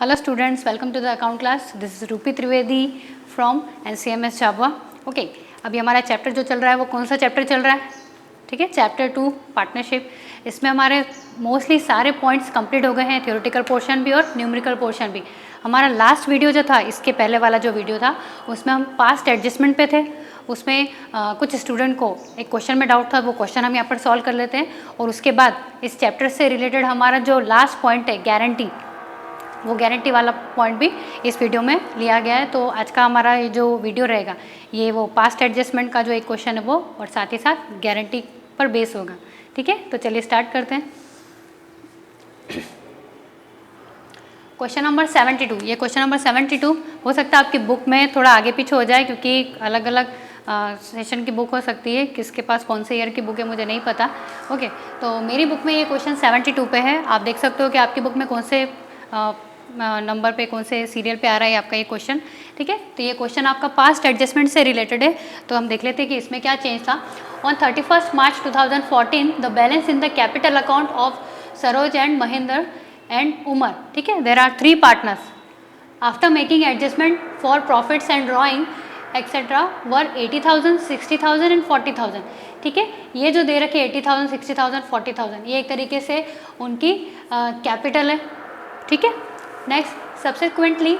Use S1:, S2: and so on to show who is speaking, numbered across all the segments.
S1: Hello students, welcome to the account class. This is Rupi Trivedi from NCMS Java. Okay अभी हमारा chapter जो चल रहा है वो कौन सा चैप्टर चल रहा है? ठीक है, चैप्टर 2 पार्टनरशिप। इसमें हमारे मोस्टली सारे पॉइंट्स कंप्लीट हो गए हैं, थ्योरेटिकल पोर्शन भी और न्यूमेरिकल पोर्शन भी। हमारा लास्ट वीडियो जो था, इसके पहले वाला जो वीडियो था, उसमें हम पास्ट एडजस्टमेंट पे थे। उसमें कुछ स्टूडेंट को एक क्वेश्चन में डाउट था, वो क्वेश्चन हम यहाँ पर सॉल्व कर लेते हैं। और उसके बाद इस चैप्टर से रिलेटेड हमारा जो लास्ट पॉइंट है गारंटी, वो गारंटी वाला पॉइंट भी इस वीडियो में लिया गया है। तो आज का हमारा ये जो वीडियो रहेगा, ये वो पास्ट एडजस्टमेंट का जो एक क्वेश्चन है वो, और साथ ही साथ गारंटी पर बेस होगा। ठीक है, तो चलिए स्टार्ट करते हैं। Question number 72। ये क्वेश्चन नंबर 72 हो सकता है आपकी बुक में थोड़ा आगे पीछे हो जाए, क्योंकि अलग अलग सेशन की बुक हो सकती है। किसके पास कौन से ईयर की बुक है मुझे नहीं पता। ओके, तो मेरी बुक में ये क्वेश्चन 72 पे है। आप देख सकते हो कि आपकी बुक में कौन से नंबर पे, कौन से सीरियल पे आ रहा है आपका ये क्वेश्चन। ठीक है, तो ये क्वेश्चन आपका पास्ट एडजस्टमेंट से रिलेटेड है। तो हम देख लेते हैं कि इसमें क्या चेंज था। On 31 March 2014 the balance in the capital account of Saroj and Mahendra and Umar, ठीक है, there are 3 partners. After making adjustment for profits and drawing etcetera were 80,000, 60,000 एंड 40,000। ठीक है, ये जो दे रखे 80,000, 60,000, 40,000, ये एक तरीके से उनकी कैपिटल है। ठीक है, next subsequently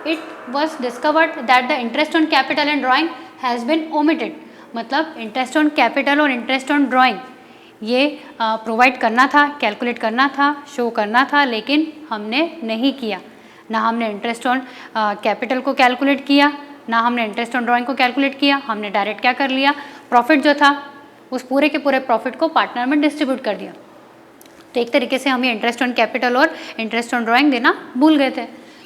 S1: it was discovered that the interest on capital and drawing has been omitted. मतलब इंटरेस्ट ऑन कैपिटल और इंटरेस्ट ऑन ड्राइंग ये प्रोवाइड करना था, कैलकुलेट करना था, शो करना था, लेकिन हमने नहीं किया। ना हमने इंटरेस्ट ऑन कैपिटल को कैलकुलेट किया, ना हमने इंटरेस्ट ऑन ड्राइंग को कैलकुलेट किया। हमने डायरेक्ट क्या कर लिया, प्रॉफिट जो था उस पूरे के पूरे प्रॉफिट को पार्टनर में डिस्ट्रीब्यूट कर दिया। तो एक तरीके से हम ये इंटरेस्ट ऑन कैपिटल और इंटरेस्ट ऑन ड्राइंग देना भूल गए थे।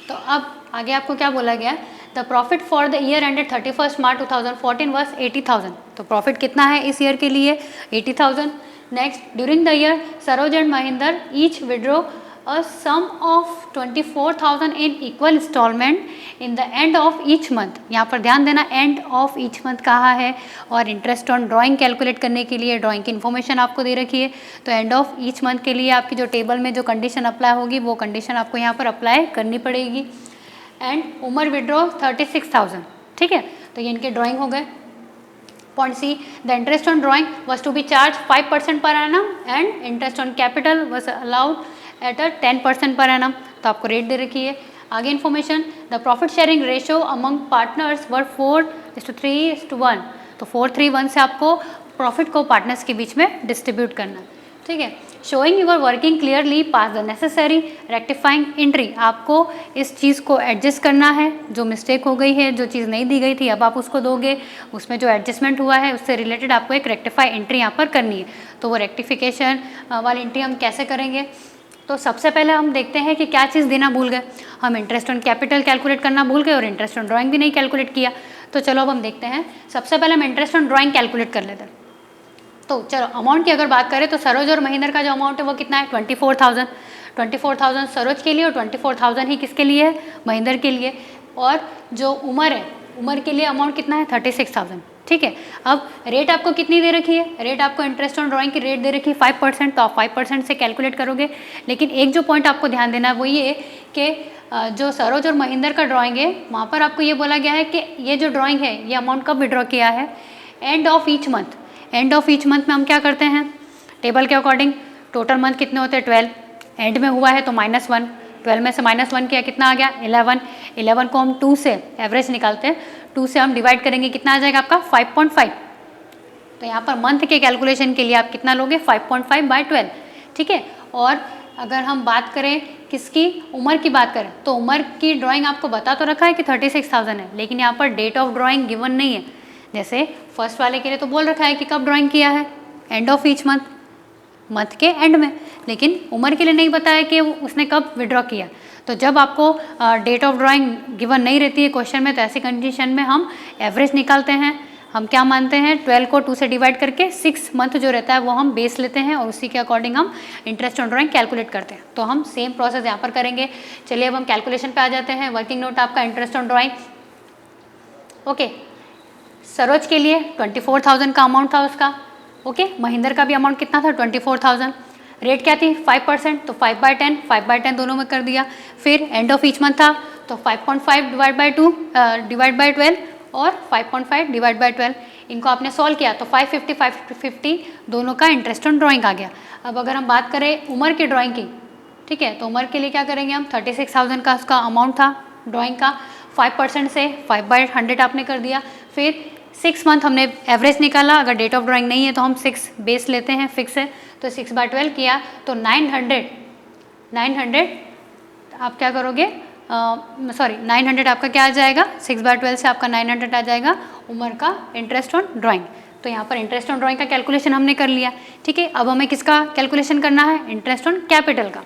S1: तो अब आगे आपको क्या बोला गया है, the profit for the year ended 31 March 2014 was 80,000। तो प्रॉफिट कितना है इस ईयर के लिए, 80,000। Next, during the year Saroj and Mahendra each withdraw a sum of 24,000 in equal installment in the end of each month। यहाँ पर ध्यान देना, end of each month कहा है, और इंटरेस्ट ऑन ड्राइंग कैलकुलेट करने के लिए ड्राइंग की इन्फॉर्मेशन आपको दे रखी है। तो एंड ऑफ ईच मंथ के लिए आपकी जो टेबल में जो कंडीशन अप्लाई होगी, वो कंडीशन आपको यहाँ पर अप्लाई करनी पड़ेगी। And Umar withdraw 36,000। ठीक है, तो ये इनके ड्राइंग हो गए। Point C, the interest on drawing was to be charge 5% per annum and interest on capital was allowed at 10% per annum. तो आपको रेट दे रखी है। आगे information, the profit sharing ratio among partners were 4:3:1। तो 4:3:1 से आपको प्रॉफिट को partners के बीच में डिस्ट्रीब्यूट करना है। ठीक है, showing your working clearly pass the necessary rectifying entry. आपको इस चीज़ को एडजस्ट करना है, जो मिस्टेक हो गई है, जो चीज़ नहीं दी गई थी अब आप उसको दोगे, उसमें जो एडजस्टमेंट हुआ है उससे रिलेटेड आपको एक रेक्टिफाई एंट्री यहाँ पर करनी है। तो वो रेक्टिफिकेशन वाली एंट्री हम कैसे करेंगे, तो सबसे पहले हम देखते हैं कि क्या चीज़ देना भूल गए। हम इंटरेस्ट ऑन कैपिटल कैलकुलेट करना भूल गए और इंटरेस्ट ऑन ड्राइंग भी नहीं कैलकुलेट किया। तो चलो अब हम देखते हैं। सबसे पहले हम इंटरेस्ट ऑन ड्राइंग कैलकुलेट कर लेते हैं। तो चलो अमाउंट की अगर बात करें तो सरोज और महेंद्र का जो अमाउंट है वो कितना है, 24,000। 24,000 सरोज के लिए और 24,000 ही किसके लिए है, महेंद्र के लिए। और जो उमर है, उमर के लिए अमाउंट कितना है, 36,000। ठीक है, अब रेट आपको कितनी दे रखी है, रेट आपको इंटरेस्ट ऑन ड्राइंग की रेट दे रखी है 5%। तो आप 5% से कैलकुलेट करोगे। लेकिन एक जो पॉइंट आपको ध्यान देना है वो ये कि जो सरोज और महेंद्र का ड्राइंग है, वहाँ पर आपको ये बोला गया है कि ये जो ड्राइंग है ये अमाउंट कब विड्रॉ किया है, end of each month. End of each month में हम क्या करते हैं, टेबल के अकॉर्डिंग टोटल मंथ कितने होते हैं, 12। एंड में हुआ है तो -1, 12 में से -1 किया, कितना आ गया, 11। 11 को हम 2 से एवरेज निकालते हैं, 2 से हम डिवाइड करेंगे, कितना आ जाएगा आपका 5.5। तो यहाँ पर मंथ के कैलकुलेशन के लिए आप कितना लोगे, 5.5/12। ठीक है, और अगर हम बात करें किसकी, उमर की बात करें, तो उमर की ड्राइंग आपको बता तो रखा है कि 36,000 है, लेकिन यहाँ पर डेट ऑफ ड्राइंग गिवन नहीं है। जैसे फर्स्ट वाले के लिए तो बोल रखा है कि कब ड्राइंग किया है, end of each month, month के एंड में। लेकिन उमर के लिए नहीं बताया कि उसने कब विड्रॉ किया। तो जब आपको डेट ऑफ ड्राइंग गिवन नहीं रहती है क्वेश्चन में, तो ऐसी कंडीशन में हम एवरेज निकालते हैं। हम क्या मानते हैं, 12 को 2 से डिवाइड करके 6 मंथ जो रहता है वो हम बेस लेते हैं, और उसी के अकॉर्डिंग हम इंटरेस्ट ऑन ड्राइंग कैलकुलेट करते हैं। तो हम सेम प्रोसेस यहाँ पर करेंगे। चलिए अब हम कैलकुलेशन पे आ जाते हैं। वर्किंग नोट आपका interest on drawing. Okay, Saroj के लिए 24,000 का अमाउंट था उसका। ओके, महेंद्र का भी अमाउंट कितना था, 24,000। रेट क्या थी 5%, तो 5/10, 5/10 दोनों में कर दिया। फिर एंड ऑफ ईच मंथ था तो 5.5 डिवाइड बाई 12 और 5.5 डिवाइड बाई 12, इनको आपने सॉल्व किया तो 550 550 दोनों का इंटरेस्ट ऑन ड्राइंग आ गया। अब अगर हम बात करें उमर की ड्राइंग की, ठीक है, तो उमर के लिए क्या करेंगे हम, 36,000 का उसका अमाउंट था ड्राइंग का, 5% से 5/100 आपने कर दिया। फिर 6 मंथ हमने एवरेज निकाला, अगर डेट ऑफ ड्राइंग नहीं है तो हम 6 बेस लेते हैं, फिक्स है, तो 6/12 किया तो 900 आप क्या करोगे, 900 आपका क्या आ जाएगा, 6/12 से आपका 900 आ जाएगा उम्र का इंटरेस्ट ऑन ड्राइंग। तो यहाँ पर इंटरेस्ट ऑन ड्राइंग का कैलकुलेशन हमने कर लिया, ठीक है। अब हमें किसका कैलकुलेशन करना है, इंटरेस्ट ऑन कैपिटल का।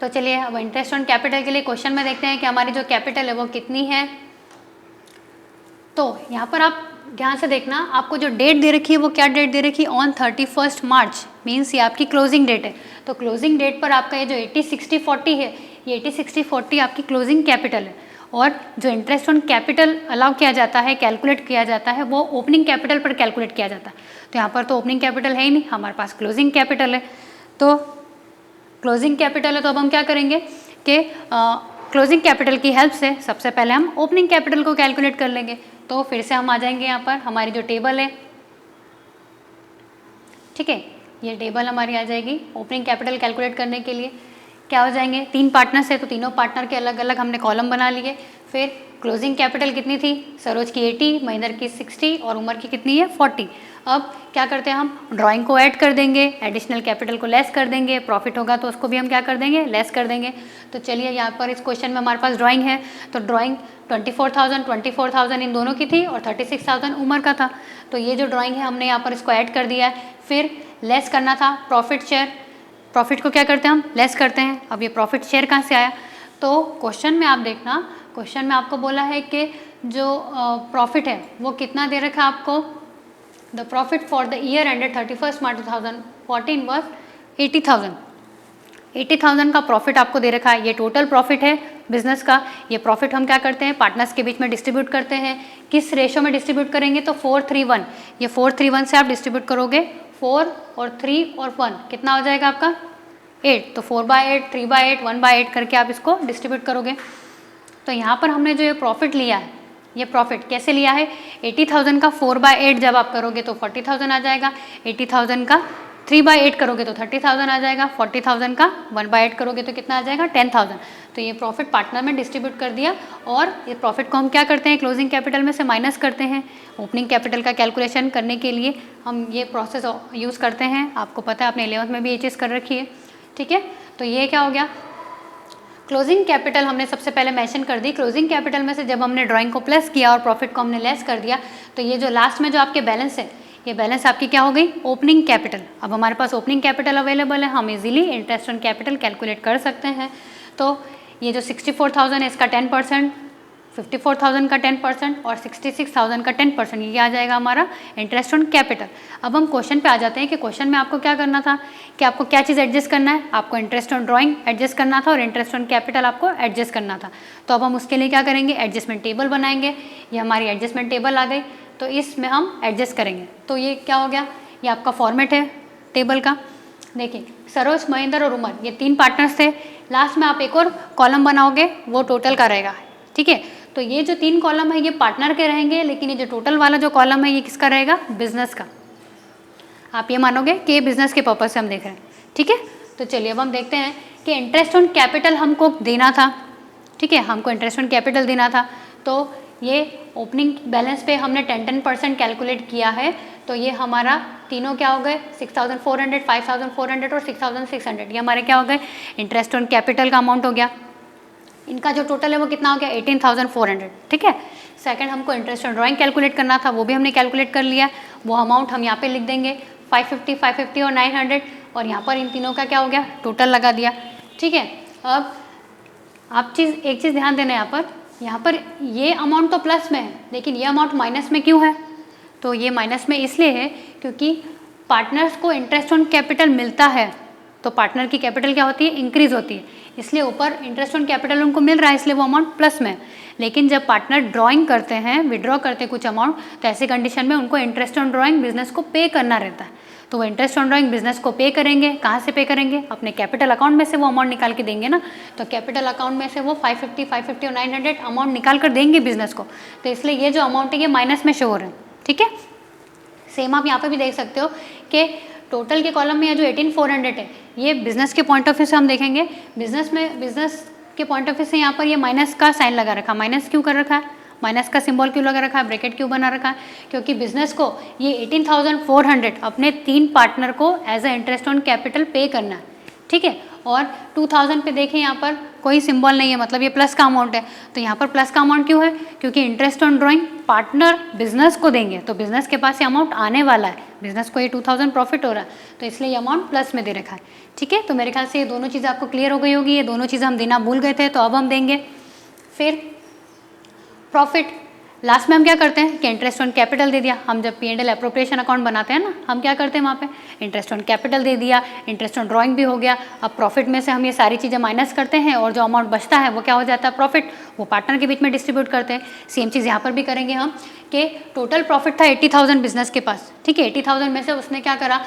S1: तो चलिए अब इंटरेस्ट ऑन कैपिटल के लिए क्वेश्चन में देखते हैं कि हमारी जो कैपिटल है वो कितनी है। तो यहाँ पर आप ध्यान से देखना, आपको जो डेट दे रखी है वो क्या डेट दे रखी है, ऑन 31 मार्च, मीन्स ये आपकी क्लोजिंग डेट है। तो क्लोजिंग डेट पर आपका ये जो 80/60/40 है, ये 80/60/40 आपकी क्लोजिंग कैपिटल है। और जो इंटरेस्ट ऑन कैपिटल अलाउ किया जाता है, कैलकुलेट किया जाता है, वो ओपनिंग कैपिटल पर कैलकुलेट किया जाता है। तो यहाँ पर तो ओपनिंग कैपिटल है ही नहीं, हमारे पास क्लोजिंग कैपिटल है। तो क्लोजिंग कैपिटल है तो अब हम क्या करेंगे कि क्लोजिंग कैपिटल की हेल्प से सबसे पहले हम ओपनिंग कैपिटल को कैलकुलेट कर लेंगे। तो फिर से हम आ जाएंगे यहाँ पर, हमारी जो टेबल है, ठीक है, ये टेबल हमारी आ जाएगी ओपनिंग कैपिटल कैलकुलेट करने के लिए। क्या हो जाएंगे, 3 पार्टनर्स है तो तीनों पार्टनर के अलग अलग हमने कॉलम बना लिए। फिर क्लोजिंग कैपिटल कितनी थी, सरोज की 80, महेंद्र की 60 और उमर की कितनी है 40। अब क्या करते हैं, हम ड्राइंग को ऐड कर देंगे, एडिशनल कैपिटल को लेस कर देंगे, प्रॉफिट होगा तो उसको भी हम क्या कर देंगे, लेस कर देंगे। तो चलिए यहाँ पर इस क्वेश्चन में हमारे पास ड्राइंग है, तो ड्राइंग 24,000 इन दोनों की थी और 36,000 उमर का था। तो ये जो ड्राइंग है हमने यहाँ पर इसको ऐड कर दिया है। फिर लेस करना था प्रॉफिट शेयर, प्रॉफिट को क्या करते हैं हम, लेस करते हैं। अब ये प्रॉफिट शेयर कहाँ से आया, तो क्वेश्चन में आप देखना, क्वेश्चन में आपको बोला है कि जो प्रॉफिट है वो कितना दे रखा है आपको, the profit for the year ended 31 March 2014 was 80,000 का प्रॉफिट आपको दे रखा है। ये टोटल प्रॉफिट है बिजनेस का। ये प्रॉफिट हम क्या करते हैं, पार्टनर्स के बीच में डिस्ट्रीब्यूट करते हैं। किस रेशो में डिस्ट्रीब्यूट करेंगे, तो 4:3:1, ये 4:3:1 से आप डिस्ट्रीब्यूट करोगे, 4 और 3 और 1 कितना हो जाएगा आपका 8, तो 4/8, 3/8, 1/8 करके आप इसको डिस्ट्रीब्यूट करोगे। तो यहाँ पर हमने जो ये प्रॉफिट लिया है, ये प्रॉफिट कैसे लिया है, 80,000 का 4/8 जब आप करोगे तो 40,000 आ जाएगा, 80,000 का 3/8 करोगे तो 30,000 आ जाएगा, 40,000 का 1/8 करोगे तो कितना आ जाएगा 10,000। तो ये प्रॉफिट पार्टनर में डिस्ट्रीब्यूट कर दिया और ये प्रॉफिट को हम क्या करते हैं, क्लोजिंग कैपिटल में से माइनस करते हैं। ओपनिंग कैपिटल का कैलकुलेशन करने के लिए हम ये प्रोसेस यूज़ करते हैं, आपको पता है, आपने 11th में भी ये चीज़ कर रखी है, ठीक है। तो ये क्या हो गया, क्लोजिंग कैपिटल हमने सबसे पहले मेंशन कर दी। क्लोजिंग कैपिटल में से जब हमने ड्राइंग को प्लस किया और प्रॉफिट को हमने लेस कर दिया, तो ये जो लास्ट में जो आपके बैलेंस है, ये बैलेंस आपकी क्या हो गई, ओपनिंग कैपिटल। अब हमारे पास ओपनिंग कैपिटल अवेलेबल है, हम easily interest on capital calculate कर सकते हैं। तो ये जो 64,000 है इसका 10%, 54,000 का 10% और 66,000 का 10%, ये आ जाएगा हमारा इंटरेस्ट ऑन कैपिटल। अब हम क्वेश्चन पे आ जाते हैं कि क्वेश्चन में आपको क्या करना था, कि आपको क्या चीज़ एडजस्ट करना है, आपको इंटरेस्ट ऑन ड्राइंग एडजस्ट करना था और इंटरेस्ट ऑन कैपिटल आपको एडजस्ट करना था। तो अब हम उसके लिए क्या करेंगे, एडजस्टमेंट टेबल बनाएंगे। ये हमारी एडजस्टमेंट टेबल आ गई, तो इसमें हम एडजस्ट करेंगे। तो ये क्या हो गया, ये आपका फॉर्मेट है टेबल का। देखिए सरोज, महेंद्र और उमर, ये 3 पार्टनर्स थे। लास्ट में आप एक और कॉलम बनाओगे, वो टोटल का रहेगा, ठीक है। तो ये जो 3 कॉलम है ये पार्टनर के रहेंगे, लेकिन ये जो टोटल वाला जो कॉलम है ये किसका रहेगा, बिजनेस का। आप ये मानोगे कि ये बिजनेस के पर्पज से हम देख रहे हैं, ठीक है। तो चलिए अब हम देखते हैं कि इंटरेस्ट ऑन कैपिटल हमको देना था, ठीक है, हमको इंटरेस्ट ऑन कैपिटल देना था। तो ये ओपनिंग बैलेंस पे हमने 10% कैलकुलेट किया है। तो ये हमारा तीनों क्या हो गए, 6,400, 5,400 और 6,600, ये हमारे क्या हो गए, इंटरेस्ट ऑन कैपिटल का अमाउंट हो गया। इनका जो टोटल है वो कितना हो गया, 18,400, ठीक है। सेकंड हमको इंटरेस्ट ऑन ड्राइंग कैलकुलेट करना था, वो भी हमने कैलकुलेट कर लिया। वो अमाउंट हम यहाँ पे लिख देंगे 550, 550 और 900, और यहाँ पर इन तीनों का क्या हो गया, टोटल लगा दिया, ठीक है। अब आप एक चीज़ ध्यान देना, यहाँ पर ये अमाउंट तो प्लस में है, लेकिन ये अमाउंट माइनस में क्यों है, तो ये माइनस में इसलिए है क्योंकि पार्टनर्स को इंटरेस्ट ऑन कैपिटल मिलता है, तो पार्टनर की कैपिटल क्या होती है, इंक्रीज होती है, इसलिए ऊपर इंटरेस्ट ऑन कैपिटल उनको मिल रहा है, इसलिए वो अमाउंट प्लस में है। लेकिन जब पार्टनर ड्राइंग करते हैं, विड्रॉ करते हैं कुछ अमाउंट, तो ऐसी कंडीशन में उनको इंटरेस्ट ऑन ड्राइंग बिजनेस को पे करना रहता है। तो वो इंटरेस्ट ऑन ड्राइंग बिजनेस को पे करेंगे। कहाँ से पे करेंगे? अपने कैपिटल अकाउंट में से वो अमाउंट निकाल के देंगे ना। तो कैपिटल अकाउंट में से वो 550 और 900 अमाउंट निकाल कर देंगे बिजनेस को। तो इसलिए ये जो अमाउंट है ये माइनस में शो हो रहा है, ठीक है। सेम आप यहाँ पे भी देख सकते हो कि टोटल के कॉलम में ये जो 18400 है ये बिजनेस के पॉइंट ऑफ व्यू से हम देखेंगे। बिजनेस के पॉइंट ऑफ व्यू से यहाँ पर ये माइनस का साइन लगा रखा है। माइनस क्यों कर रखा है? माइनस का सिंबल क्यों लगा रखा है? ब्रैकेट क्यों बना रखा है? क्योंकि बिजनेस को ये 18,400 अपने 3 पार्टनर को as a interest on capital pay करना है, ठीक है। और 2000 पे देखें यहाँ पर कोई सिंबल नहीं है, मतलब ये प्लस का अमाउंट है। तो यहाँ पर प्लस का अमाउंट क्यों है? क्योंकि interest on drawing partner business को देंगे, तो बिजनेस के पास ये अमाउंट आने वाला है। बिजनेस को ये 2000 प्रॉफिट हो रहा है, तो इसलिए ये अमाउंट प्लस में दे रखा है, ठीक है। तो मेरे ख्याल से ये दोनों चीज़ें आपको क्लियर हो गई होगी। ये दोनों चीज़ें हम देना भूल गए थे, तो अब हम देंगे। फिर प्रॉफिट लास्ट में हम क्या करते हैं कि इंटरेस्ट ऑन कैपिटल दे दिया। हम जब P&L एप्रोप्रिएशन अकाउंट बनाते हैं ना, हम क्या करते हैं वहाँ पे इंटरेस्ट ऑन कैपिटल दे दिया, इंटरेस्ट ऑन ड्राइंग भी हो गया। अब प्रॉफिट में से हम ये सारी चीज़ें माइनस करते हैं और जो अमाउंट बचता है वो क्या हो जाता है? प्रॉफिट। वो पार्टनर के बीच में डिस्ट्रीब्यूट करते हैं। सेम चीज़ यहाँ पर भी करेंगे हम कि टोटल प्रॉफिट था 80,000 बिजनेस के पास, ठीक है। 80,000 में से उसने क्या करा,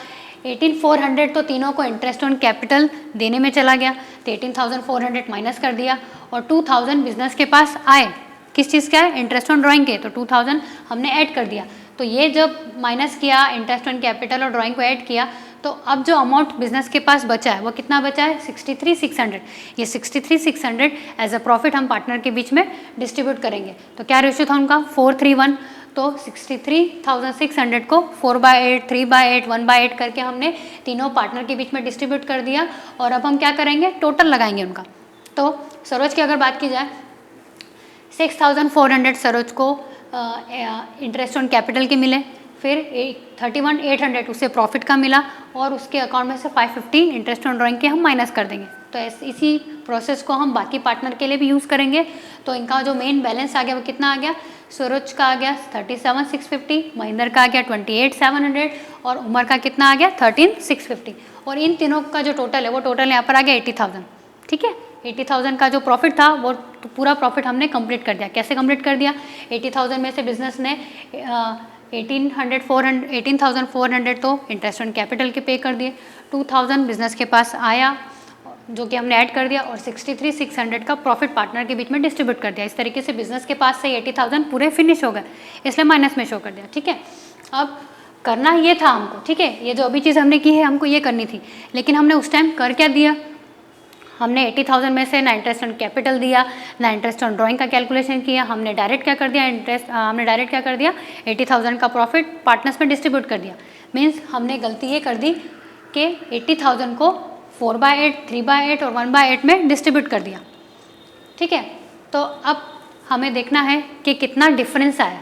S1: 18,400 तो तीनों को इंटरेस्ट ऑन कैपिटल देने में चला गया, तो 18,400 माइनस कर दिया और 2,000 बिजनेस के पास आए। किस चीज़ का है? इंटरेस्ट ऑन ड्राइंग के। तो 2000 हमने ऐड कर दिया। तो ये जब माइनस किया, इंटरेस्ट ऑन कैपिटल और ड्राइंग को ऐड किया, तो अब जो अमाउंट बिजनेस के पास बचा है वो कितना बचा है? 63,600। ये 63,600 एज अ प्रॉफिट हम पार्टनर के बीच में डिस्ट्रीब्यूट करेंगे। तो क्या रेशियो था उनका? 4:3:1। तो 63,600 को 4/8, 3/8, 1/8 करके हमने तीनों पार्टनर के बीच में डिस्ट्रीब्यूट कर दिया। और अब हम क्या करेंगे? टोटल लगाएंगे उनका। तो सरोज की अगर बात की जाए, 6,400 सरोज को इंटरेस्ट ऑन कैपिटल के मिले, फिर 31,800 उसे प्रॉफिट का मिला और उसके अकाउंट में से 550 इंटरेस्ट ऑन ड्राइंग के हम माइनस कर देंगे। तो इसी प्रोसेस को हम बाकी पार्टनर के लिए भी यूज़ करेंगे। तो इनका जो मेन बैलेंस आ गया वो कितना आ गया? सरोज का आ गया 37,650, महेंद्र का आ गया 28,700 और उमर का कितना आ गया? 13,650। और इन तीनों का जो टोटल है वो टोटल यहाँ पर आ गया 80,000, ठीक है। 80,000 का जो प्रॉफिट था वो पूरा प्रॉफिट हमने कंप्लीट कर दिया। कैसे कंप्लीट कर दिया? 80,000 में से बिजनेस ने 18,400 तो इंटरेस्ट ऑन कैपिटल के पे कर दिए, 2,000 बिजनेस के पास आया जो कि हमने ऐड कर दिया और 63,600 का प्रॉफिट पार्टनर के बीच में डिस्ट्रीब्यूट कर दिया। इस तरीके से बिजनेस के पास से 80,000 पूरे फिनिश हो गए, इसलिए माइनस में शो कर दिया, ठीक है। अब करना ये था हमको, ठीक है। ये जो अभी चीज़ हमने की है हमको ये करनी थी, लेकिन हमने उस टाइम कर क्या दिया? हमने 80,000 में से ना इंटरेस्ट ऑन कैपिटल दिया, ना इंटरेस्ट ऑन ड्राइंग का कैलकुलेशन किया। हमने डायरेक्ट क्या कर दिया? हमने डायरेक्ट क्या कर दिया? 80,000 का प्रॉफिट पार्टनर्स में डिस्ट्रीब्यूट कर दिया। मीन्स हमने गलती ये कर दी कि 80,000 को 4/8, 3/8 और 1/8 में डिस्ट्रीब्यूट कर दिया, ठीक है। तो अब हमें देखना है कि कितना डिफरेंस आया।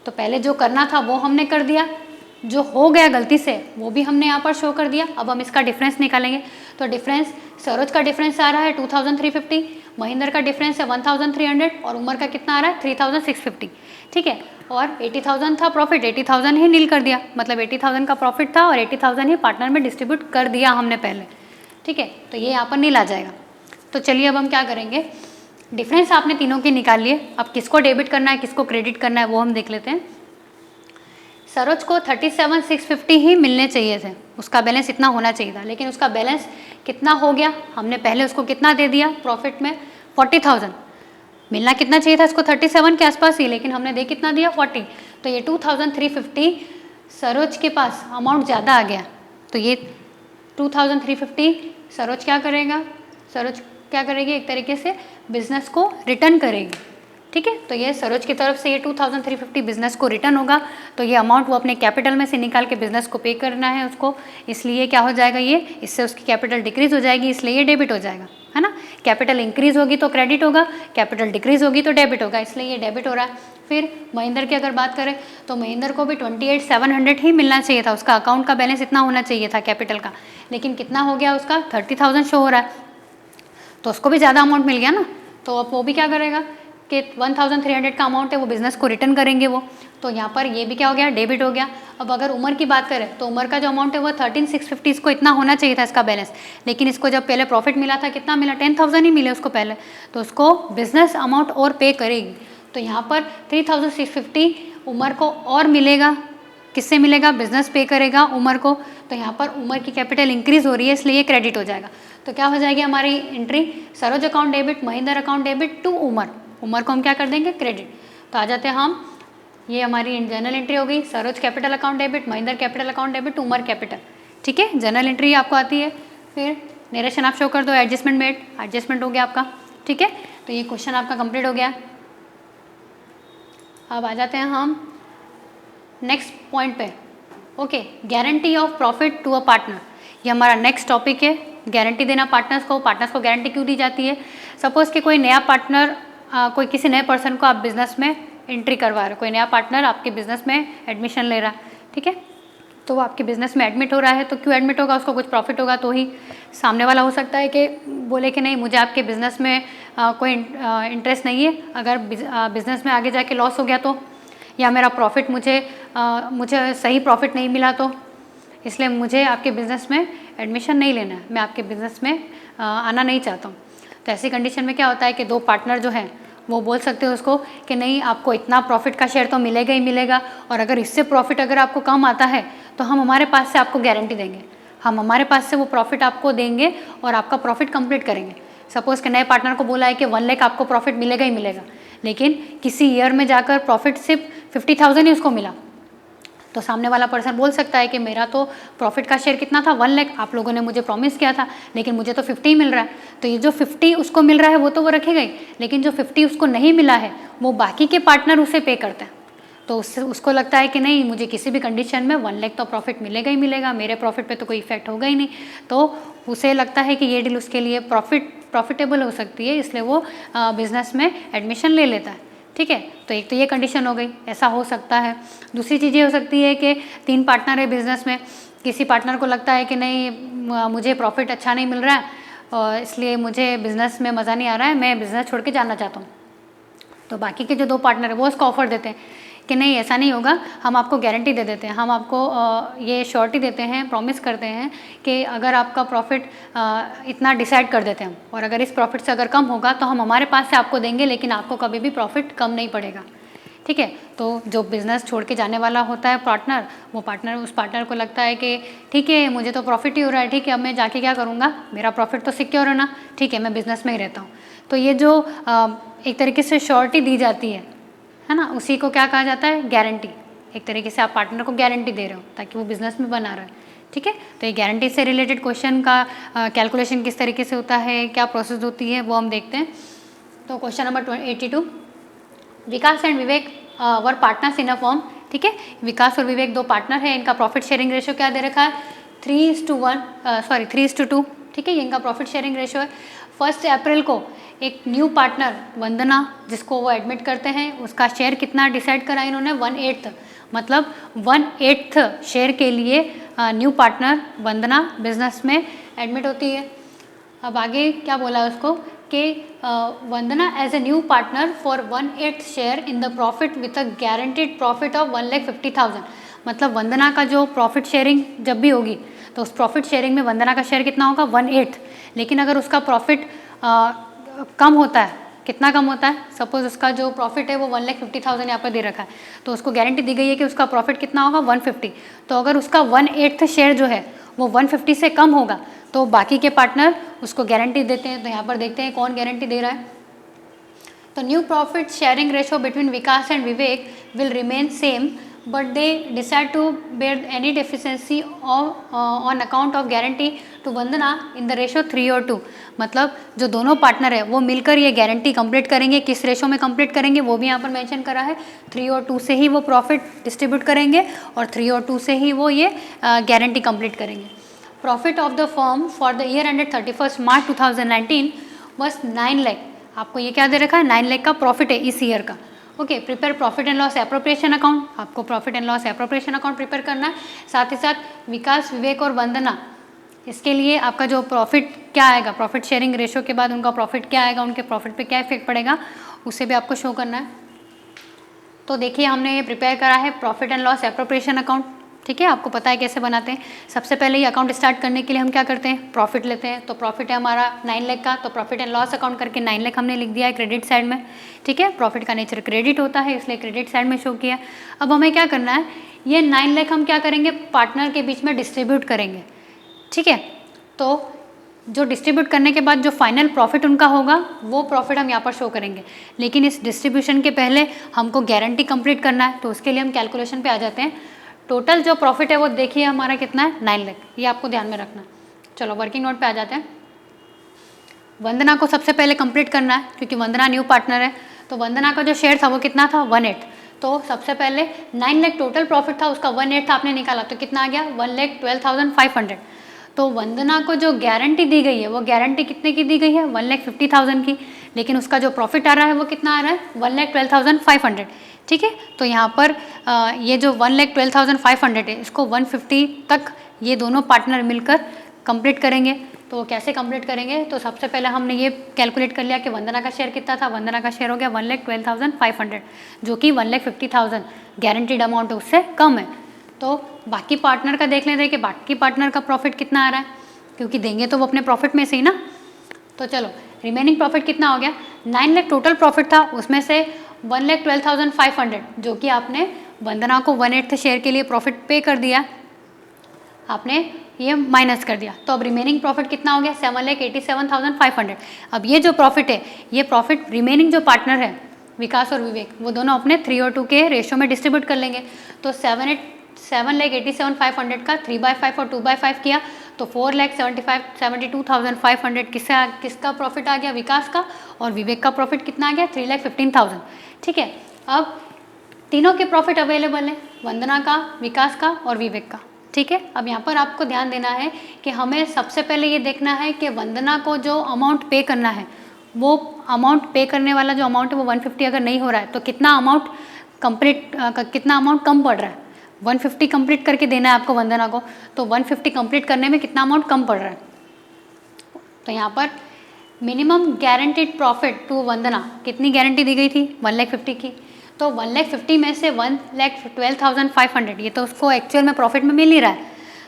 S1: तो पहले जो करना था वो हमने कर दिया, जो हो गया गलती से वो भी हमने यहाँ पर शो कर दिया। अब हम इसका डिफरेंस निकालेंगे। तो डिफरेंस, सरोज का डिफरेंस आ रहा है 2,350, महेंद्र का डिफरेंस है 1,300 और उमर का कितना आ रहा है? 3,650, ठीक है। और 80,000 था प्रॉफिट, 80,000 ही नील कर दिया, मतलब 80,000 का प्रॉफिट था और 80,000 ही पार्टनर में डिस्ट्रीब्यूट कर दिया हमने पहले, ठीक है। तो ये यहाँ पर नील आ जाएगा। तो चलिए अब हम क्या करेंगे, डिफरेंस आपने तीनों के निकाल लिए। अब किसको डेबिट करना है, किसको क्रेडिट करना है वो हम देख लेते हैं। सरोज को 37,650 ही मिलने चाहिए थे, उसका बैलेंस इतना होना चाहिए था, लेकिन उसका बैलेंस कितना हो गया? हमने पहले उसको कितना दे दिया प्रॉफिट में? 40,000। मिलना कितना चाहिए था उसको? 37 के आसपास ही, लेकिन हमने दे कितना दिया? 40। तो ये 2,350 सरोज के पास अमाउंट ज़्यादा आ गया। तो ये 2,350 सरोज क्या करेगा? सरोज क्या करेगी? एक तरीके से बिजनेस को रिटर्न करेगी, ठीक है। तो ये सरोज की तरफ से ये 2,350 बिजनेस को रिटर्न होगा। तो ये अमाउंट वो अपने कैपिटल में से निकाल के बिजनेस को पे करना है उसको, इसलिए क्या हो जाएगा? ये इससे उसकी कैपिटल डिक्रीज हो जाएगी, इसलिए ये डेबिट हो जाएगा, है ना। कैपिटल इंक्रीज होगी तो क्रेडिट होगा, कैपिटल डिक्रीज होगी तो डेबिट होगा, इसलिए ये डेबिट हो रहा है। फिर महेंद्र की अगर बात करें तो महेंद्र को भी 28,700 ही मिलना चाहिए था, उसका अकाउंट का बैलेंस इतना होना चाहिए था कैपिटल का, लेकिन कितना हो गया उसका? 30,000 शो हो रहा है, तो उसको भी ज़्यादा अमाउंट मिल गया ना। तो अब वो भी क्या करेगा कि 1,300 का अमाउंट है वो बिजनेस को रिटर्न करेंगे वो। तो यहाँ पर ये भी क्या हो गया? डेबिट हो गया। अब अगर उमर की बात करें तो उमर का जो अमाउंट है वो 13,650, इसको इतना होना चाहिए था इसका बैलेंस, लेकिन इसको जब पहले प्रॉफिट मिला था कितना मिला? 10,000 ही मिले उसको पहले, तो उसको बिजनेस अमाउंट और पे करेगी। तो यहाँ पर 3,650 उमर को और मिलेगा किससे मिलेगा, बिजनेस पे करेगा उमर को, तो यहाँ पर उमर की कैपिटल इंक्रीज हो रही है इसलिए ये क्रेडिट हो जाएगा। तो क्या हो जाएगी हमारी entry, Saroj account debit, Mahendra account debit to Umar, Umar को हम क्या कर देंगे, क्रेडिट। तो आ जाते हैं हम, ये हमारी जर्नल एंट्री हो गई, Saroj capital account debit, Mahendra capital account debit, Umar capital, ठीक है, जर्नल एंट्री आपको आती है। फिर नरेशन आप शो कर दो, एडजस्टमेंट मेड, एडजस्टमेंट हो गया आपका, ठीक है। तो ये क्वेश्चन आपका कंप्लीट हो गया। अब आ जाते हैं हम नेक्स्ट पॉइंट पे, okay, guarantee of profit to a partner, ये हमारा नेक्स्ट टॉपिक है। गारंटी देना पार्टनर्स को गारंटी क्यों दी जाती है। सपोज कि कोई नया पार्टनर, कोई किसी नए पर्सन को आप बिजनेस में एंट्री करवा रहे हो, कोई नया पार्टनर आपके बिजनेस में एडमिशन ले रहा है, ठीक है, तो वो आपके बिजनेस में एडमिट हो रहा है, तो क्यों एडमिट होगा, उसको कुछ प्रॉफिट होगा तो ही। सामने वाला हो सकता है कि बोले कि नहीं मुझे आपके बिजनेस में कोई इंटरेस्ट नहीं है, अगर बिजनेस में आगे जाके लॉस हो गया तो, या मेरा प्रॉफिट मुझे सही प्रॉफिट नहीं मिला तो, इसलिए मुझे आपके बिजनेस में एडमिशन नहीं लेना है, मैं आपके बिजनेस में आना नहीं चाहता हूँ। तो ऐसी कंडीशन में क्या होता है कि दो पार्टनर जो हैं वो बोल सकते हो उसको कि नहीं आपको इतना प्रॉफिट का शेयर तो मिलेगा ही मिलेगा, और अगर इससे प्रॉफिट अगर आपको कम आता है तो हम हमारे पास से आपको गारंटी देंगे, हम हमारे पास से वो प्रॉफिट आपको देंगे और आपका प्रॉफिट कंप्लीट करेंगे। सपोज़ कि नए पार्टनर को बोला है कि 1 लाख आपको प्रॉफिट मिलेगा ही मिलेगा, लेकिन किसी ईयर में जाकर प्रॉफिट सिर्फ 50,000 ही उसको मिला, तो सामने वाला पर्सन बोल सकता है कि मेरा तो प्रॉफिट का शेयर कितना था, 1 लाख, आप लोगों ने मुझे प्रॉमिस किया था, लेकिन मुझे तो 50 मिल रहा है। तो ये जो 50 उसको मिल रहा है वो तो वो रखेगा ही, लेकिन जो 50 उसको नहीं मिला है वो बाकी के पार्टनर उसे पे करते हैं। तो उसको लगता है कि नहीं मुझे किसी भी कंडीशन में 1 लाख तो प्रॉफिट मिलेगा ही मिलेगा, मेरे प्रॉफिट पे तो कोई इफेक्ट होगा ही नहीं, तो उसे लगता है कि ये डील उसके लिए प्रॉफिटेबल हो सकती है, इसलिए वो बिजनेस में एडमिशन ले लेता है, ठीक है। तो एक तो ये कंडीशन हो गई, ऐसा हो सकता है। दूसरी चीज़ ये हो सकती है कि 3 पार्टनर है बिजनेस में, किसी पार्टनर को लगता है कि नहीं मुझे प्रॉफिट अच्छा नहीं मिल रहा है और इसलिए मुझे बिज़नेस में मज़ा नहीं आ रहा है, मैं बिज़नेस छोड़ के जाना चाहता हूँ। तो बाकी के जो 2 पार्टनर है वो उसको ऑफर देते हैं कि नहीं ऐसा नहीं होगा, हम आपको गारंटी दे देते हैं, हम आपको ये श्योरिटी देते हैं, प्रॉमिस करते हैं कि अगर आपका प्रॉफिट इतना डिसाइड कर देते हैं हम, और अगर इस प्रॉफिट से अगर कम होगा तो हम हमारे पास से आपको देंगे, लेकिन आपको कभी भी प्रॉफिट कम नहीं पड़ेगा, ठीक है। तो जो बिज़नेस छोड़ के जाने वाला होता है पार्टनर, वो पार्टनर उस पार्टनर को लगता है कि ठीक है मुझे तो प्रॉफिट ही हो रहा है, ठीक है अब मैं जाके क्या करूँगा, मेरा प्रॉफिट तो सिक्योर है ना, ठीक है मैं बिज़नेस में ही रहता हूँ। तो ये जो एक तरीके से श्योरिटी दी जाती है ना, उसी को क्या कहा जाता है, गारंटी। एक तरीके से आप पार्टनर को गारंटी दे रहे हो ताकि वो बिजनेस में बना रहे, ठीक है। तो ये गारंटी से रिलेटेड क्वेश्चन का कैलकुलेशन किस तरीके से होता है, क्या प्रोसेस होती है, वो हम देखते हैं। तो question number 82, Vikas and Vivek were partners in a firm, ठीक है। विकास और विवेक 2 पार्टनर है, इनका प्रॉफिट शेयरिंग रेशियो क्या दे रखा है, 3:1, ठीक है, ये इनका प्रॉफिट शेयरिंग रेशियो है। 1 अप्रैल को एक न्यू पार्टनर वंदना जिसको वो एडमिट करते हैं, उसका शेयर कितना डिसाइड करा इन्होंने, 1/8, मतलब 1/8 शेयर के लिए न्यू पार्टनर वंदना बिजनेस में एडमिट होती है। अब आगे क्या बोला है उसको कि Vandana as a new partner for 1/8 share in the profit with a guaranteed profit of 1,50,000, मतलब वंदना का जो प्रॉफिट शेयरिंग जब भी होगी तो उस प्रॉफिट शेयरिंग में वंदना का शेयर कितना होगा, 1/8, लेकिन अगर उसका प्रॉफिट कम होता है, कितना कम होता है, सपोज उसका जो प्रॉफिट है वो 1,50,000 यहाँ पर दे रखा है, तो उसको गारंटी दी गई है कि उसका प्रॉफिट कितना होगा, 150। तो अगर उसका 1/8 शेयर जो है वो 150 से कम होगा तो बाकी के पार्टनर उसको गारंटी देते हैं। तो यहाँ पर देखते हैं कौन गारंटी दे रहा है। तो new profit sharing ratio between Vikas and Vivek will remain same, but they decide to bear any deficiency on account of guarantee to Vandana in the ratio 3:2, मतलब जो दोनों पार्टनर है वो मिलकर ये गारंटी कंप्लीट करेंगे। किस रेशो में कंप्लीट करेंगे वो भी यहाँ पर मेंशन करा है, 3:2 से ही वो प्रॉफिट डिस्ट्रीब्यूट करेंगे और 3:2 से ही वो ये गारंटी कंप्लीट करेंगे। Profit of the firm for the year ended 31 March 2019 was 9 lakh, आपको ये क्या दे रखा है, 9 लाख का प्रॉफिट है इस ईयर का। Okay, prepare profit and loss appropriation account, आपको profit and loss appropriation account prepare करना है। साथ ही साथ विकास, विवेक और वंदना, इसके लिए आपका जो प्रॉफिट क्या आएगा, प्रॉफिट शेयरिंग रेशो के बाद उनका प्रॉफिट क्या आएगा, उनके प्रॉफिट पे क्या इफेक्ट पड़ेगा, उसे भी आपको शो करना है। तो देखिए हमने ये प्रिपेयर करा है profit and loss appropriation account, ठीक है, आपको पता है कैसे बनाते हैं। सबसे पहले ये अकाउंट स्टार्ट करने के लिए हम क्या करते हैं, प्रॉफिट लेते हैं। तो प्रॉफिट है हमारा 9 लाख का, तो प्रॉफिट एंड लॉस अकाउंट करके 9 लाख हमने लिख दिया है क्रेडिट साइड में। ठीक है, प्रॉफिट का नेचर क्रेडिट होता है इसलिए क्रेडिट साइड में शो किया। अब हमें क्या करना है, ये 9 लाख हम क्या करेंगे, पार्टनर के बीच में डिस्ट्रीब्यूट करेंगे। ठीक है, तो जो डिस्ट्रीब्यूट करने के बाद जो फाइनल प्रॉफिट उनका होगा वो प्रॉफिट हम यहाँ पर शो करेंगे। लेकिन इस डिस्ट्रीब्यूशन के पहले हमको गारंटी कंप्लीट करना है, तो उसके लिए हम कैलकुलेशन पे आ जाते हैं। टोटल जो प्रॉफिट है वो देखिए हमारा कितना है, 9 लाख, ये आपको ध्यान में रखना। चलो वर्किंग नोट पे आ जाते हैं। वंदना को सबसे पहले कंप्लीट करना है क्योंकि वंदना न्यू पार्टनर है। तो वंदना का जो शेयर था वो कितना था, 1/8। तो सबसे पहले 9 लाख टोटल प्रॉफिट था, उसका 1/8 था आपने निकाला, तो कितना आ गया, 1,12,500। तो वंदना को जो गारंटी दी गई है वो गारंटी कितने की दी गई है, 1,50,000 की। लेकिन उसका जो प्रॉफिट आ रहा है वो कितना आ रहा है, 1,12,500। ठीक है, तो यहाँ पर ये जो 1,12,500 है इसको 150 तक ये दोनों पार्टनर मिलकर कंप्लीट करेंगे। तो कैसे कंप्लीट करेंगे, तो सबसे पहले हमने ये कैलकुलेट कर लिया कि वंदना का शेयर कितना था। वंदना का शेयर हो गया 1,12,500 जो कि 1,50,000 गारंटीड अमाउंट है उससे कम है। तो बाकी पार्टनर का देख लेते हैं कि बाकी पार्टनर का प्रॉफिट कितना आ रहा है, क्योंकि देंगे तो वो अपने प्रॉफिट में से ही ना। तो चलो रिमेनिंग प्रॉफिट कितना हो गया, 9 लाख टोटल प्रॉफिट था, उसमें से 1,12,500 जो कि आपने वंदना को 1/8 शेयर के लिए प्रॉफिट पे कर दिया, आपने ये माइनस कर दिया। तो अब रिमेनिंग प्रॉफिट कितना हो गया, 7,87,500। अब ये जो प्रॉफिट है, ये प्रॉफिट रिमेनिंग जो पार्टनर है विकास और विवेक, वो दोनों अपने 3/2 के रेशियो में डिस्ट्रीब्यूट कर लेंगे। तो 7,87,500 का 3/5 और 2/5 किया तो 4,72,500 किसका प्रॉफिट आ गया, विकास का। और विवेक का प्रॉफिट कितना आ गया, 3,15,000। ठीक है, अब तीनों के प्रॉफिट अवेलेबल है, वंदना का, विकास का और विवेक का। ठीक है, अब यहाँ पर आपको ध्यान देना है कि हमें सबसे पहले ये देखना है कि वंदना को जो अमाउंट पे करना है, वो अमाउंट पे करने वाला जो अमाउंट है वो 150 अगर नहीं हो रहा है तो कितना अमाउंट कम पड़ रहा है। 150 कंप्लीट करके देना है आपको वंदना को, तो 150 कंप्लीट करने में कितना अमाउंट कम पड़ रहा है। तो यहाँ पर मिनिमम गारंटीड प्रॉफिट टू वंदना कितनी गारंटी दी गई थी, 1,50,000 की। तो 1,50,000 में से 1,12,500 ये तो उसको एक्चुअल में प्रॉफिट में मिल ही रहा है,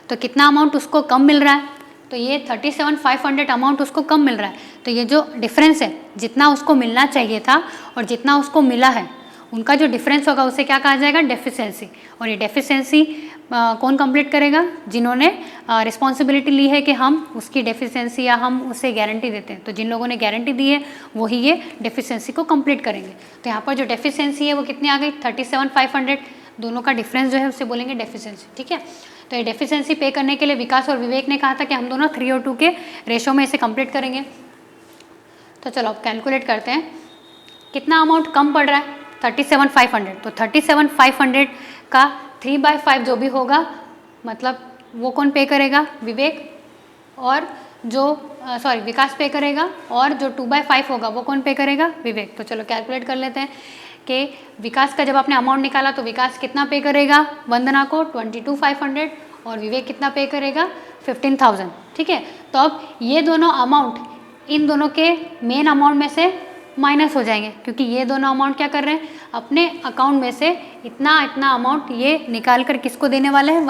S1: तो कितना अमाउंट उसको कम मिल रहा है, तो ये 37,500 अमाउंट उसको कम मिल रहा है। तो ये जो डिफरेंस है, जितना उसको मिलना चाहिए था और जितना उसको मिला है, उनका जो डिफरेंस होगा उसे क्या कहा जाएगा, डेफिशिएंसी। और ये डेफिशिएंसी कौन कंप्लीट करेगा, जिन्होंने रिस्पॉन्सिबिलिटी ली है कि हम उसकी डेफिशिएंसी या हम उसे गारंटी देते हैं। तो जिन लोगों ने गारंटी दी है वही ये डेफिशिएंसी को कंप्लीट करेंगे। तो यहाँ पर जो डेफिशिएंसी है वो कितनी आ गई, 37,500। दोनों का डिफरेंस जो है उससे बोलेंगे डेफिशिएंसी। ठीक है, तो ये डेफिशिएंसी पे करने के लिए विकास और विवेक ने कहा था कि हम दोनों 3/2 के रेशो में इसे कंप्लीट करेंगे। तो चलो अब कैलकुलेट करते हैं कितना अमाउंट कम पड़ रहा है, 37,500। तो 37,500 का 3/5 जो भी होगा, मतलब वो कौन पे करेगा, विवेक, और जो विकास पे करेगा, और जो 2/5 होगा वो कौन पे करेगा, विवेक। तो चलो कैलकुलेट कर लेते हैं कि विकास का जब आपने अमाउंट निकाला तो विकास कितना पे करेगा वंदना को, 22,500, और विवेक कितना पे करेगा, 15,000। ठीक है, तो अब ये दोनों अमाउंट इन दोनों के मेन अमाउंट में से माइनस हो जाएंगे, क्योंकि ये दोनों अमाउंट क्या कर रहे हैं, अपने अकाउंट में से इतना अमाउंट ये निकाल कर किसको देने वाले हैं,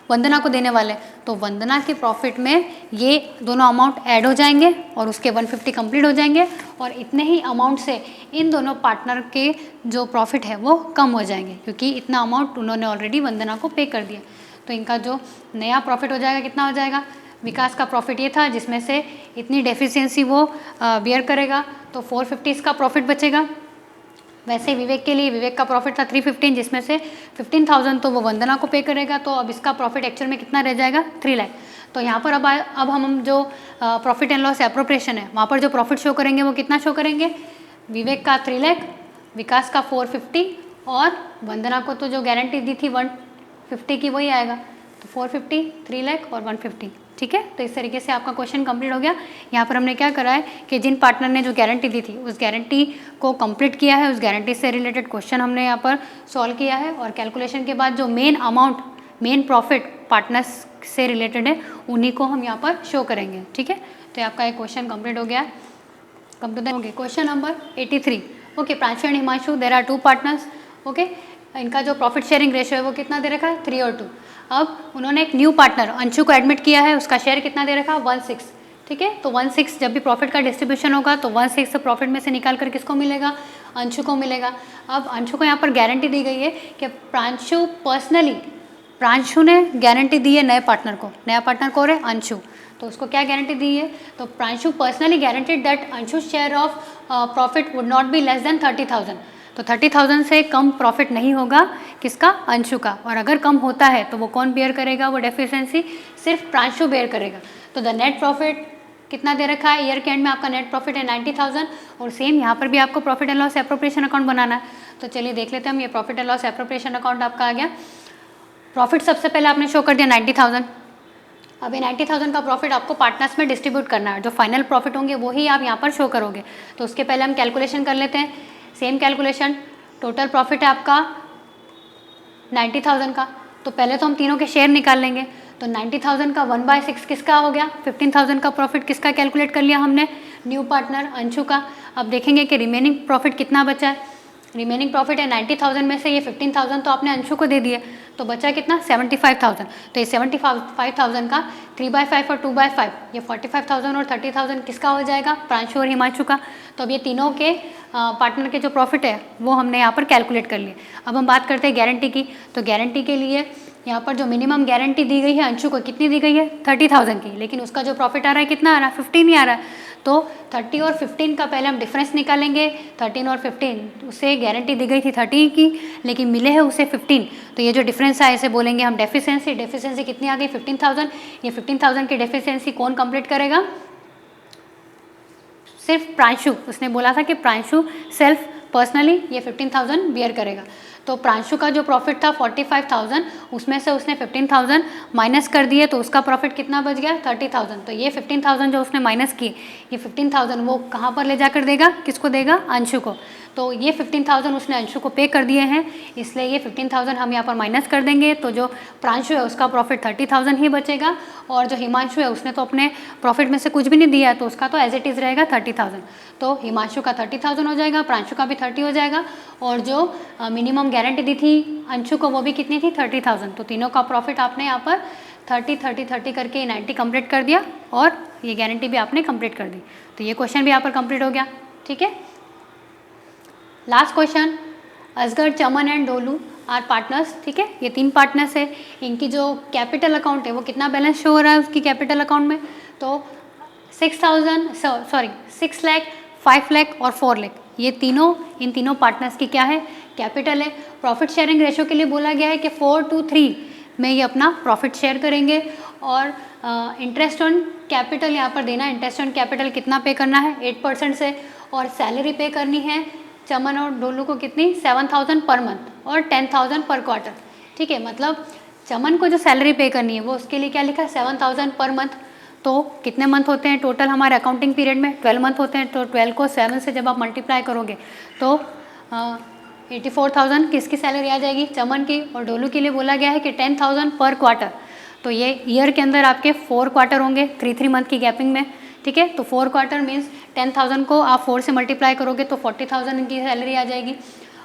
S1: वंदना को देने वाले हैं। तो वंदना के प्रॉफिट में ये दोनों अमाउंट ऐड हो जाएंगे और उसके 150 कंप्लीट हो जाएंगे, और इतने ही अमाउंट से इन दोनों पार्टनर के जो प्रॉफिट है वो कम हो जाएंगे, क्योंकि इतना अमाउंट उन्होंने ऑलरेडी वंदना को पे कर दिया। तो इनका जो नया प्रॉफिट हो जाएगा कितना हो जाएगा, विकास का प्रॉफिट ये था जिसमें से इतनी डेफिशिएंसी वो बियर करेगा, तो 450 इसका प्रॉफिट बचेगा। वैसे विवेक के लिए, विवेक का प्रॉफिट था 315 जिसमें से 15,000 तो वो वंदना को पे करेगा, तो अब इसका प्रॉफिट एक्चुअल में कितना रह जाएगा, 3 लाख। तो यहाँ पर अब हम जो प्रॉफिट एंड लॉस एप्रोप्रिएशन है वहाँ पर जो प्रॉफिट शो करेंगे वो कितना शो करेंगे, विवेक का 3 लाख, विकास का 450, और वंदना को तो जो गारंटी दी थी 150 की वही आएगा, तो 450, 3 लाख और 150। ठीक है, तो इस तरीके से आपका क्वेश्चन कंप्लीट हो गया। यहाँ पर हमने क्या करा है कि जिन पार्टनर ने जो गारंटी दी थी उस गारंटी को कंप्लीट किया है, उस गारंटी से रिलेटेड क्वेश्चन हमने यहाँ पर सॉल्व किया है, और कैलकुलेशन के बाद जो main amount, main profit partners से रिलेटेड है उन्हीं को हम यहाँ पर शो करेंगे। ठीक है, तो आपका एक क्वेश्चन कंप्लीट हो गया। Okay, question number 83। Okay, Pranshu and Himanshu, there are 2 partners. Okay, इनका जो प्रॉफिट शेयरिंग रेशियो है वो कितना दे रखा है, 3/2। अब उन्होंने एक न्यू पार्टनर अंशु को एडमिट किया है, उसका शेयर कितना दे रखा है 1/6, ठीक है। तो 1/6 जब भी प्रॉफिट का डिस्ट्रीब्यूशन होगा तो 1/6 प्रॉफिट में से निकाल कर किसको मिलेगा, अंशु को मिलेगा। अब अंशु को यहाँ पर गारंटी दी गई है कि प्रांशु ने गारंटी दी है नए पार्टनर को, नया पार्टनर कौन है, अंशु। तो उसको क्या गारंटी दी है, तो Pranshu personally guaranteed that Anshu share of profit would not be less than 30,000। तो 30,000 से कम प्रॉफिट नहीं होगा किसका, अंशु का। और अगर कम होता है तो वो कौन बेयर करेगा, वो डेफिशिएंसी सिर्फ प्रांशु बेयर करेगा। तो द नेट प्रॉफिट कितना दे रखा है, ईयर के एंड में आपका नेट प्रॉफिट है 90,000। और सेम यहाँ पर भी आपको profit and loss appropriation account बनाना है। तो चलिए देख लेते हैं हम, ये profit and loss appropriation account आपका आ गया। प्रॉफिट सबसे पहले आपने शो कर दिया 90,000। अब ये 90,000 का प्रॉफिट आपको पार्टनर्स में डिस्ट्रीब्यूट करना है, जो फाइनल प्रॉफिट होंगे वही आप यहाँ पर शो करोगे। तो उसके पहले हम कैलकुलेशन कर लेते हैं, सेम कैलकुलेशन। टोटल प्रॉफिट है आपका 90,000 का, तो पहले तो हम तीनों के शेयर निकाल लेंगे। तो 90,000 का 1/6 किसका हो गया, 15,000 का प्रॉफिट किसका कैलकुलेट कर लिया हमने, न्यू पार्टनर अंशु का। अब देखेंगे कि रिमेनिंग प्रॉफिट कितना बचा है। रिमेनिंग प्रॉफिट है 90,000 में से ये 15,000 तो आपने अंशु को दे दिए, तो बचा कितना 75,000। तो ये 75,000 का 3/5 और 2/5 ये 45,000 और 30,000 किसका हो जाएगा, प्रांशु और हिमांशु का। तो अब ये तीनों के पार्टनर के जो प्रॉफिट है वो हमने यहाँ पर कैलकुलेट कर लिए। अब हम बात करते हैं गारंटी की। तो गारंटी के लिए यहाँ पर जो मिनिमम गारंटी दी गई है अंशु को कितनी दी गई है, 30,000 की, लेकिन उसका जो प्रॉफिट आ रहा है कितना आ रहा है, 15 ही आ रहा है। तो 30 और 15 का पहले हम डिफरेंस निकालेंगे। 13 और 15, उसे गारंटी दी गई थी 30 की, लेकिन मिले हैं उसे 15। तो ये जो डिफरेंस है इसे बोलेंगे हम डेफिशिएंसी। डेफिशिएंसी कितनी आ गई, 15,000। ये 15,000 की डेफिशिएंसी कौन कंप्लीट करेगा, सिर्फ प्रांशु। उसने बोला था कि प्रांशु सेल्फ पर्सनली ये 15,000 बियर करेगा। तो प्रांशु का जो प्रॉफिट था 45,000, उसमें से उसने 15,000 माइनस कर दिए, तो उसका प्रॉफिट कितना बच गया, 30,000। तो ये 15,000 जो उसने माइनस किए, ये 15,000 वो कहाँ पर ले जाकर देगा, किसको देगा, अंशु को। तो ये 15,000 उसने अंशु को पे कर दिए हैं, इसलिए ये 15,000 हम यहाँ पर माइनस कर देंगे। तो जो प्रांशु है उसका प्रॉफिट 30,000 ही बचेगा, और जो हिमांशु है उसने तो अपने प्रॉफिट में से कुछ भी नहीं दिया, तो उसका तो एज इट इज़ रहेगा 30,000। तो हिमांशु का 30,000 हो जाएगा, प्रांशु का भी 30 हो जाएगा, और जो मिनिमम गारंटी दी थी अंशु को वो भी कितनी थी, 30,000। तो तीनों का प्रॉफिट आपने यहाँ पर 30 30 30 करके 90 कंप्लीट कर दिया, और ये गारंटी भी आपने कंप्लीट कर दी। तो ये क्वेश्चन भी यहाँ पर कंप्लीट हो गया, ठीक है। Last question, Asgar, Chaman and Dolu are partners, ठीक है। ये 3 पार्टनर्स है, इनकी जो कैपिटल अकाउंट है वो कितना बैलेंस शो हो रहा है उसकी कैपिटल अकाउंट में, तो 6 लाख, 5 लाख और 4 लाख, ये तीनों, इन तीनों पार्टनर्स की क्या है, कैपिटल है। प्रॉफिट शेयरिंग रेशो के लिए बोला गया है कि 4:3 में ये अपना प्रॉफिट शेयर करेंगे। और इंटरेस्ट ऑन कैपिटल यहाँ पर देना है, इंटरेस्ट ऑन कैपिटल कितना पे करना है, 8% से। और सैलरी पे करनी है चमन और डोलू को कितनी, 7,000 पर मंथ और 10,000 पर क्वार्टर, ठीक है। मतलब चमन को जो सैलरी पे करनी है वो उसके लिए क्या लिखा है, 7,000 पर मंथ। तो कितने मंथ होते हैं टोटल हमारे अकाउंटिंग पीरियड में, 12 मंथ होते हैं। तो 12 को 7 से जब आप मल्टीप्लाई करोगे तो 84,000 किसकी सैलरी आ जाएगी, चमन की। और डोलू के लिए बोला गया है कि 10,000 पर क्वार्टर। तो ये ईयर के अंदर आपके 4 क्वार्टर होंगे, 3 मंथ की गैपिंग में, ठीक है। तो 4 क्वार्टर मीन्स 10,000 को आप 4 से मल्टीप्लाई करोगे तो 40,000 इनकी सैलरी आ जाएगी।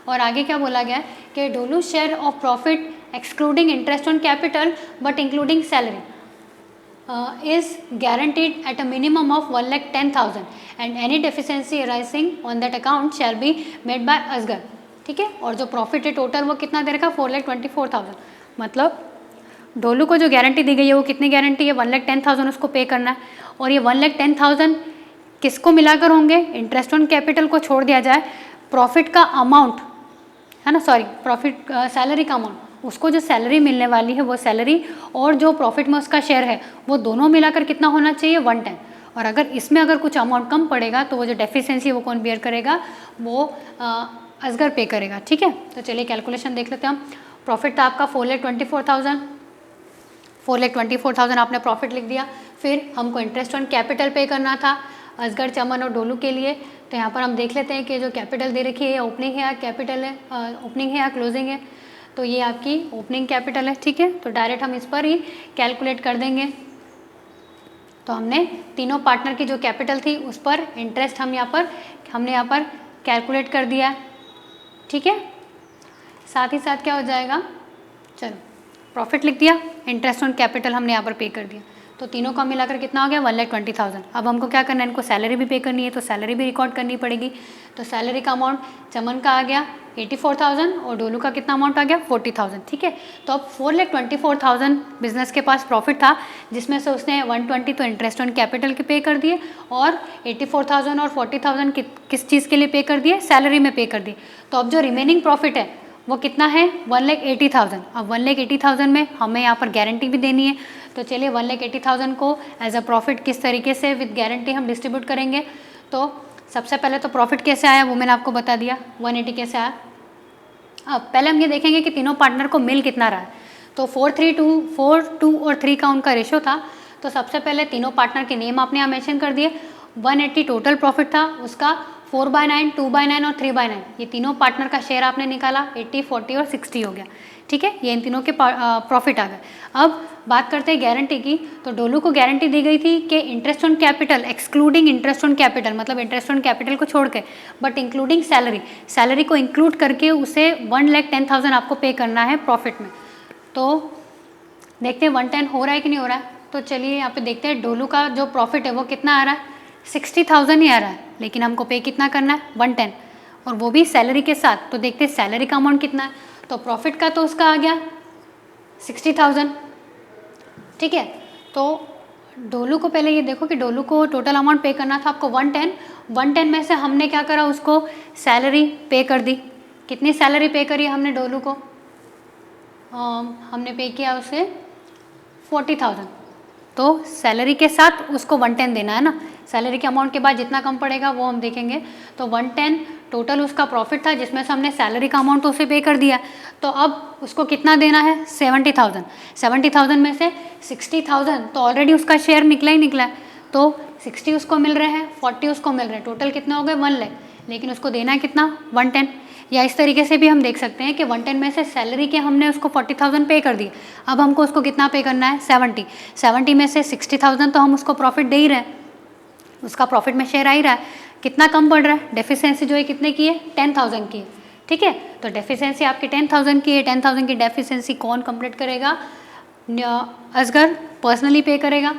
S1: और आगे क्या बोला गया है कि डोलू share of profit excluding interest on capital but including salary is guaranteed at a minimum of 1,10,000 and any deficiency arising on that account shall be made by Asgar, ठीक है। और जो प्रॉफिट है टोटल वो कितना दे रखा, 4,24,000। मतलब डोलू को जो गारंटी दी गई है वो कितनी गारंटी है, 1,10,000 उसको पे करना है। और ये 1,10,000 किसको मिलाकर होंगे, इंटरेस्ट ऑन कैपिटल को छोड़ दिया जाए, प्रॉफिट का अमाउंट है ना, सॉरी प्रॉफिट सैलरी का अमाउंट, उसको जो सैलरी मिलने वाली है वो सैलरी और जो प्रॉफिट में उसका शेयर है वो दोनों मिलाकर कितना होना चाहिए, 110। और अगर इसमें अगर कुछ अमाउंट कम पड़ेगा तो वो जो डेफिशिएंसी वो कौन बियर करेगा, वो असगर पे करेगा, ठीक है। तो चलिए कैलकुलेशन देख लेते हैं हम। प्रॉफिट था आपका 4,24,000, 4,24,000 आपने प्रॉफिट लिख दिया। फिर हमको इंटरेस्ट ऑन कैपिटल पे करना था असगर, चमन और डोलू के लिए। तो यहाँ पर हम देख लेते हैं कि जो कैपिटल दे रखी है ओपनिंग है या कैपिटल है, ओपनिंग है या क्लोजिंग है। तो ये आपकी ओपनिंग कैपिटल है, ठीक है। तो डायरेक्ट हम इस पर ही कैलकुलेट कर देंगे। तो हमने तीनों पार्टनर की जो कैपिटल थी उस पर इंटरेस्ट हमने यहाँ पर कैलकुलेट कर दिया, ठीक है। साथ ही साथ क्या हो जाएगा, चलो प्रॉफिट लिख दिया, इंटरेस्ट ऑन कैपिटल हमने यहाँ पर पे कर दिया, तो तीनों का मिलाकर कितना हो गया 1,20,000। अब हमको क्या करना है, इनको सैलरी भी पे करनी है, तो सैलरी भी रिकॉर्ड करनी पड़ेगी। तो सैलरी का अमाउंट चमन का आ गया 84,000 और डोलू का कितना अमाउंट आ गया 40,000, ठीक है। तो अब 4,24,000 बिजनेस के पास प्रॉफिट था, जिसमें से उसने 120 तो इंटरेस्ट ऑन कैपिटल के पे कर दिए और 84,000 और 40,000 किस चीज़ के लिए पे कर दिए, सैलरी में पे कर दिए। तो अब जो रिमेनिंग प्रॉफिट है वो कितना है 1,80,000। अब 1,80,000 में हमें यहाँ पर गारंटी भी देनी है, तो चलिए 1,80,000 को एज अ प्रॉफिट किस तरीके से विद गारंटी हम डिस्ट्रीब्यूट करेंगे। तो सबसे पहले तो प्रॉफिट कैसे आया वो मैंने आपको बता दिया, 180 कैसे आया। अब पहले हम ये देखेंगे कि तीनों पार्टनर को मिल कितना रहा है। तो 4:3 4 2 और 3 का उनका रेशो था। तो सबसे पहले तीनों पार्टनर के नेम आपने यहाँ मेंशन कर दिए। 180 टोटल प्रॉफिट था, उसका 4/9, 2/9 और 3/9 ये तीनों पार्टनर का शेयर आपने निकाला, 80, 40 और 60 हो गया, ठीक है। ये इन तीनों के प्रॉफिट आ गए। अब बात करते हैं गारंटी की। तो डोलू को गारंटी दी गई थी कि interest on capital excluding interest on capital, मतलब इंटरेस्ट ऑन कैपिटल को छोड़ के बट इंक्लूडिंग सैलरी, सैलरी को इंक्लूड करके उसे 1,10,000 आपको पे करना है प्रॉफिट में। तो देखते हैं 110 हो रहा है कि नहीं हो रहा है। तो चलिए यहाँ पे देखते हैं डोलू का जो प्रॉफिट है वो कितना आ रहा है, 60,000 ही आ रहा है, लेकिन हमको पे कितना करना है 110, और वो भी सैलरी के साथ। तो देखते हैं सैलरी का अमाउंट कितना है। तो प्रॉफिट का तो उसका आ गया 60,000, ठीक है। तो डोलू को पहले ये देखो कि डोलू को टोटल अमाउंट पे करना था आपको 110 में से हमने क्या करा, उसको सैलरी पे कर दी। कितनी सैलरी पे करी हमने डोलू को, हमने पे किया उसे 40,000। तो सैलरी के साथ उसको 110 देना है ना, सैलरी के अमाउंट के बाद जितना कम पड़ेगा वो हम देखेंगे। तो 110 टोटल उसका प्रॉफिट था, जिसमें से हमने सैलरी का अमाउंट तो उसे पे कर दिया। तो अब उसको कितना देना है 70,000। 70,000 में से 60,000 तो ऑलरेडी उसका शेयर निकला ही निकला है, तो 60 उसको मिल रहे हैं, 40 उसको मिल रहे हैं, टोटल कितने हो गए 1 लाख, लेकिन उसको देना है कितना 110। या इस तरीके से भी हम देख सकते हैं कि 110 में से सैलरी के हमने उसको 40,000 पे कर दिए, अब हमको उसको कितना पे करना है 70 में से 60,000 तो हम उसको प्रॉफिट दे ही रहे हैं, उसका प्रॉफिट में शेयर आ ही रहा है। कितना कम पड़ रहा है, डेफिशिएंसी जो है कितने की है 10,000 की है, ठीक है। तो डेफिशिएंसी आपकी 10,000 की है, 10,000 की डेफिशिएंसी कौन कंप्लीट करेगा, असगर पर्सनली पे करेगा।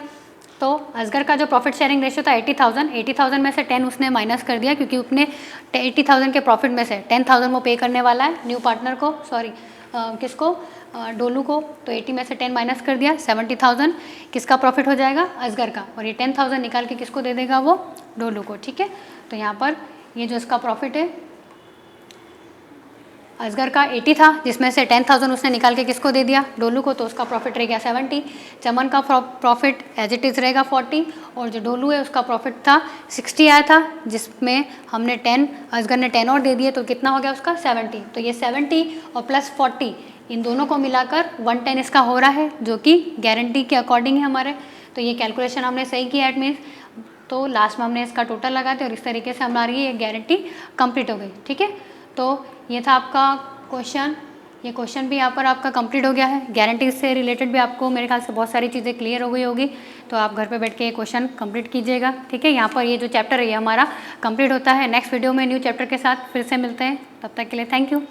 S1: तो असगर का जो प्रॉफिट शेयरिंग रेशियो था 80,000 में से 10 उसने माइनस कर दिया, क्योंकि उसने 80,000 के प्रॉफिट में से 10,000 वो पे करने वाला है न्यू पार्टनर को, सॉरी किसको, डोलू को। तो 80 में से 10 माइनस कर दिया, 70,000 किसका प्रॉफिट हो जाएगा असगर का, और ये 10,000 निकाल के किसको दे देगा वो डोलू को, ठीक है। तो यहाँ पर ये जो इसका प्रॉफिट है असगर का 80 था, जिसमें से 10,000 उसने निकाल के किसको दे दिया डोलू को, तो उसका प्रॉफिट रह गया 70। चमन का प्रॉफिट एज इट इज़ रहेगा 40, और जो डोलू है उसका प्रॉफिट था 60 आया था, जिसमें हमने 10 असगर ने 10 और दे दिए, तो कितना हो गया उसका 70। तो ये 70 और प्लस 40 इन दोनों को मिलाकर 110 इसका हो रहा है, जो कि गारंटी के अकॉर्डिंग है हमारे। तो ये कैलकुलेशन हमने सही किया, एट मीन्स तो लास्ट में हमने इसका टोटल लगा दिया और इस तरीके से हमारी ये गारंटी कंप्लीट हो गई, ठीक है। तो ये था आपका क्वेश्चन, ये क्वेश्चन भी यहाँ पर आपका कंप्लीट हो गया है। गारंटी से रिलेटेड भी आपको मेरे ख्याल से बहुत सारी चीज़ें क्लियर हो गई होगी, तो आप घर पे बैठ के ये क्वेश्चन कंप्लीट कीजिएगा, ठीक है। यहाँ पर ये जो चैप्टर है ये हमारा कंप्लीट होता है। नेक्स्ट वीडियो में न्यू चैप्टर के साथ फिर से मिलते हैं, तब तक के लिए थैंक यू।